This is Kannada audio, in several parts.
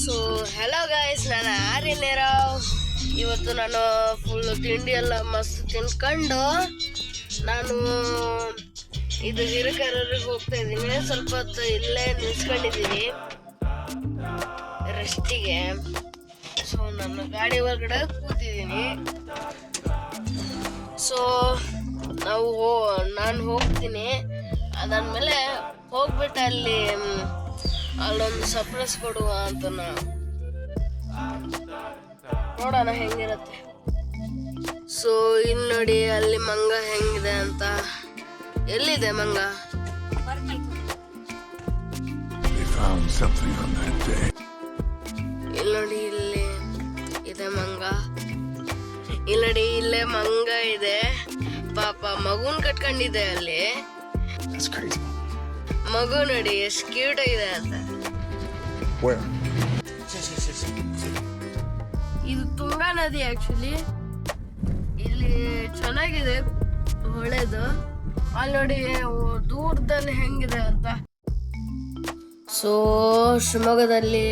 ಸೊ ಹೆಲೋ ಗೈಸ್, ನಾನು ಆರ್ಯನೇರಾವ್. ಇವತ್ತು ನಾನು ಫುಲ್ ತಿಂಡಿ ಎಲ್ಲ ಮಸ್ತ್ ತಿನ್ಕೊಂಡು ನಾನು ಇದು ಹಿರೇಕೆರೂರಿಗೆ ಹೋಗ್ತಾ ಇದ್ದೀನಿ. ಸ್ವಲ್ಪ ಹೊತ್ತು ಇಲ್ಲೇ ನಿಲ್ಸ್ಕೊಂಡಿದ್ದೀನಿ ರೆಸ್ಟಿಗೆ. ಸೊ ನನ್ನ ಗಾಡಿ ಒಳಗಡೆ ಕೂತಿದ್ದೀನಿ. ಸೊ ನಾನು ಹೋಗ್ತೀನಿ. ಅದಾದ್ಮೇಲೆ ಹೋಗ್ಬಿಟ್ಟು ಅಲ್ಲೊಂದು ಸರ್ಪ್ರೈಸ್ ಕೊಡುವ ಅಂತ ನೋಡೋಣ ಹೆಂಗಿರತ್ತೆ. ಸೊ ಇಲ್ಲಿ ನೋಡಿ, ಅಲ್ಲಿ ಮಂಗ ಹೆಂಗಿದೆ ಅಂತ. ಎಲ್ಲಿದೆ ಮಂಗ? ಇಲ್ಲಿ ನೋಡಿ, ಇಲ್ಲಿ ಇದೆ ಮಂಗ. ಇಲ್ಲಿ ನೋಡಿ, ಇಲ್ಲೇ ಮಂಗ ಇದೆ. ಪಾಪ ಮಗುನ್ ಕಟ್ಕೊಂಡಿದೆ ಅಲ್ಲಿ. ಮಗು ನೋಡಿ ಎಷ್ಟು ಕ್ಯೂಟ್ ಆಗಿದೆ ಅಂತ. ಇದು ತುಂಗಾ ನದಿ. ಆಕ್ಚುಲಿ ಇಲ್ಲಿ ಚೆನ್ನಾಗಿದೆ, ಒಳ್ಳೇದು. ಅಲ್ಲಿ ನೋಡಿ ದೂರದಲ್ಲಿ ಹೆಂಗಿದೆ ಅಂತ. ಸೊ ಶಿವಮೊಗ್ಗದಲ್ಲಿ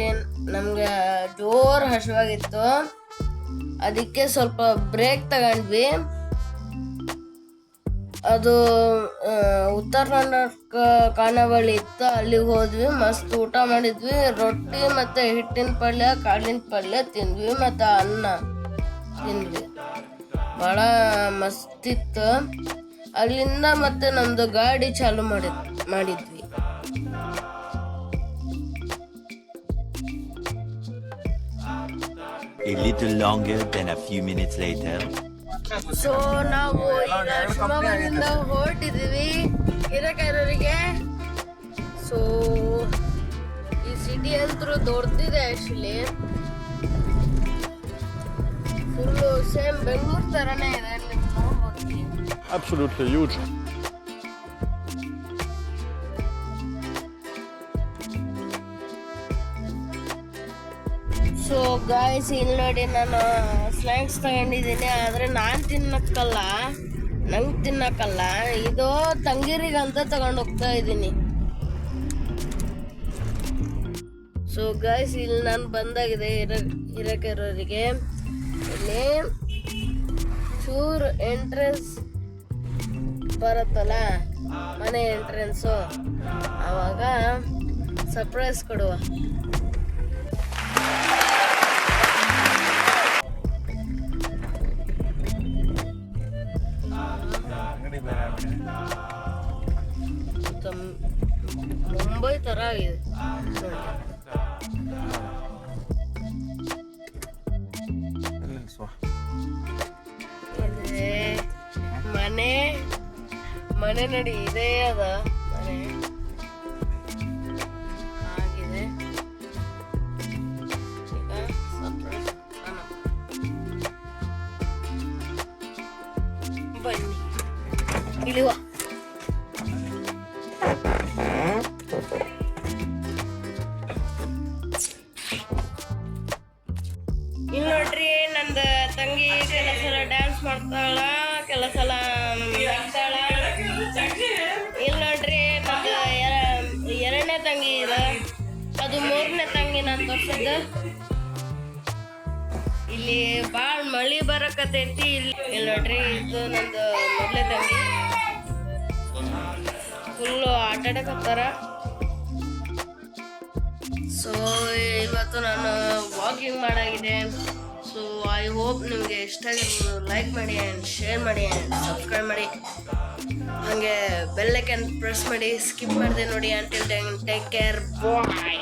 ನಮ್ಗೆ ಜೋರ್ ಹಸಿವಾಗಿತ್ತು, ಅದಕ್ಕೆ ಸ್ವಲ್ಪ ಬ್ರೇಕ್ ತಗೊಂಡ್ವಿ. ಅದು ಉತ್ತರ ಕರ್ನಾಟಕ ಖಾನಾವಳಿ ಇತ್ತು, ಅಲ್ಲಿಗೆ ಹೋದ್ವಿ. ಮಸ್ತ್ ಊಟ ಮಾಡಿದ್ವಿ. ರೊಟ್ಟಿ ಮತ್ತೆ ಹಿಟ್ಟಿನ ಪಲ್ಯ, ಕಾಳಿನ ಪಲ್ಯ ತಿಂದ್ವಿ, ಮತ್ತೆ ಅನ್ನ ತಿಂದ್ವಿ. ಭಾಳ ಮಸ್ತ್ ಇತ್ತು. ಅಲ್ಲಿಂದ ಮತ್ತೆ ನಮ್ದು ಗಾಡಿ ಚಾಲು ಮಾಡಿದ್ವಿ. A little longer than a few minutes later. So ನಾವು ಈಗ ಶಿವಮೊಗ್ಗದಿಂದ ಹೊರಟಿದ್ದೀವಿ ಹಿರೇಕೆರೂರಿಗೆ. ಸೊ ಈ ಸಿಟಿ ಅಂತೂ ದೊಡ್ಡದಿದೆ. ಆಕ್ಚುಲಿ ಫುಲ್ಲು ಸೇಮ್ ಬೆಂಗಳೂರು ಥರನೇ ಇದೆ. Absolutely huge. ಸೊ ಗಾಯ್ಸ್, ಇಲ್ಲಿ ನೋಡಿ, ನಾನು ಸ್ನ್ಯಾಕ್ಸ್ ತಗೊಂಡಿದ್ದೀನಿ. ಆದರೆ ನಾನು ತಿನ್ನಕ್ಕಲ್ಲ, ನಂಗೆ ತಿನ್ನಕ್ಕಲ್ಲ. ಇದು ತಂಗೀರಿಗಂತ ತಗೊಂಡು ಹೋಗ್ತಾ ಇದ್ದೀನಿ. ಸೊ ಗಾಯ್ಸ್, ಇಲ್ಲಿ ನಾನು ಬಂದಾಗಿದೆ ಹಿರೇಕೆರೂರಿಗೆ. ಇಲ್ಲಿ ಚೂರು ಎಂಟ್ರೆನ್ಸ್ ಬರುತ್ತಲ್ಲ, ಮನೆ ಎಂಟ್ರೆನ್ಸು, ಆವಾಗ ಸರ್ಪ್ರೈಸ್ ಕೊಡುವ. ಮುಂಬೈ ತರ ಆಗಿದೆ. ಮನೆ ನೋಡಿ, ಇದೇ ಅದ ಮನೆ ಆಗಿದೆ. ಬನ್ನಿ ಇಳಿವ. ಇಲ್ಲಿ ನೋಡ್ರಿ, ನಂದು ತಂಗಿ ಕೆಲವು ಸಲ ಡ್ಯಾನ್ಸ್ ಮಾಡ್ತಾಳ, ಕೆಲವು ಸಲ ನಗ್ತಾಳ. ಇಲ್ಲಿ ನೋಡ್ರಿ, ನಂದು ಎರಡನೇ ತಂಗಿ ಇದೆ, ಅದು ಮೂರನೇ ತಂಗಿ ನಾನು ತೋರ್ಸದ್ದು. ಇಲ್ಲಿ ಭಾಳ ಮಳಿ ಬರಕತೈತಿ. ಇಲ್ಲಿ ನೋಡ್ರಿ, ಇದು ನಂದು ಮೊದಲನೇ ತಂಗಿ. ಫುಲ್ಲು ಆಟಾಡಕತ್ತಾರ. ಸೊ ಇವತ್ತು ನಾನು ವಾಕಿಂಗ್ ಮಾಡಾಗಿದೆ. ಸೊ ಐ ಹೋಪ್ ನಿಮಗೆ ಇಷ್ಟ ಆಗಿದ್ದು ಲೈಕ್ ಮಾಡಿ ಆ್ಯಂಡ್ ಶೇರ್ ಮಾಡಿ ಆ್ಯಂಡ್ ಸಬ್ಸ್ಕ್ರೈಬ್ ಮಾಡಿ. ಹಾಗೆ ಬೆಲ್ ಐಕಾನ್ ಪ್ರೆಸ್ ಮಾಡಿ. ಸ್ಕಿಪ್ ಮಾಡಿದೆ ನೋಡಿ. ಅಂಟಿಲ್ ದೆನ್ ಟೇಕ್ ಕೇರ್, ಬಾಯ್.